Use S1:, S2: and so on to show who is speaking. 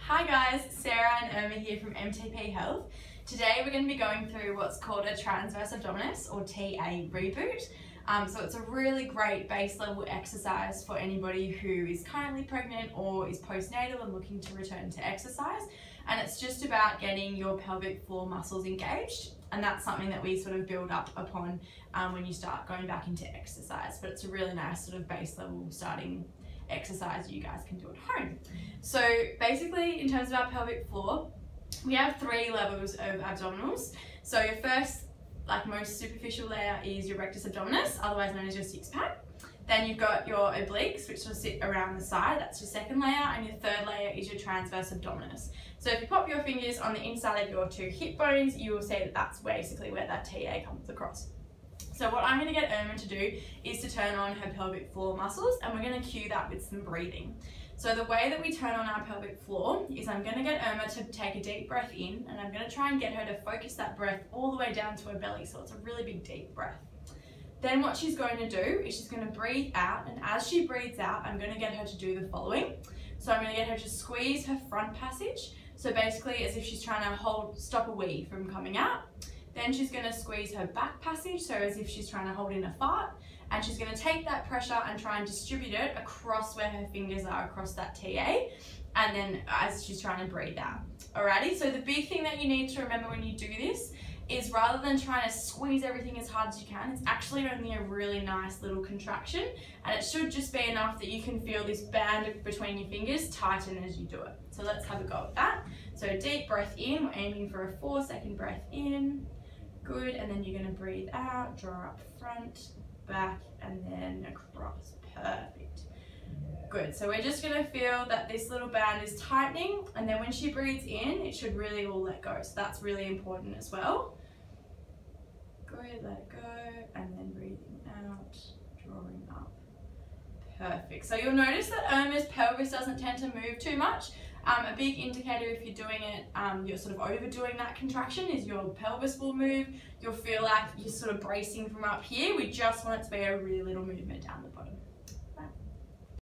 S1: Hi guys, Sarah and Irma here from MTP Health. Today we're going to be going through what's called a transverse abdominis or TA reboot. So it's a really great base level exercise for anybody who is currently pregnant or is postnatal and looking to return to exercise. And it's just about getting your pelvic floor muscles engaged. And that's something that we sort of build up upon when you start going back into exercise. But it's a really nice sort of base level starting exercise you guys can do at home. So basically, in terms of our pelvic floor, we have 3 levels of abdominals. So your first, like most superficial layer, is your rectus abdominis, otherwise known as your six-pack. Then you've got your obliques, which will sit around the side, that's your second layer, and your third layer is your transverse abdominis. So if you pop your fingers on the inside of your 2 hip bones, you will see that that's basically where that TA comes across. So what I'm going to get Irma to do is to turn on her pelvic floor muscles, and we're going to cue that with some breathing. So the way that we turn on our pelvic floor is I'm going to get Irma to take a deep breath in, and I'm going to try and get her to focus that breath all the way down to her belly, so it's a really big deep breath. Then what she's going to do is she's going to breathe out, and as she breathes out, I'm going to get her to do the following. So I'm going to get her to squeeze her front passage, so basically as if she's trying to stop a wee from coming out. Then she's going to squeeze her back passage, so as if she's trying to hold in a fart, and she's going to take that pressure and try and distribute it across where her fingers are across that TA, and then as she's trying to breathe out. Alrighty, so the big thing that you need to remember when you do this is rather than trying to squeeze everything as hard as you can, it's actually only a really nice little contraction, and it should just be enough that you can feel this band between your fingers tighten as you do it. So let's have a go at that. So deep breath in, we're aiming for a 4-second breath in. Good, and then you're going to breathe out, draw up front, back, and then across. Perfect. Good, so we're just going to feel that this little band is tightening, and then when she breathes in, it should really all let go. So that's really important as well. Good, let it go, and then breathing out, drawing up. Perfect. So you'll notice that Irma's pelvis doesn't tend to move too much. A big indicator if you're doing it, you're sort of overdoing that contraction, is your pelvis will move. You'll feel like you're sort of bracing from up here. We just want it to be a really little movement down the bottom.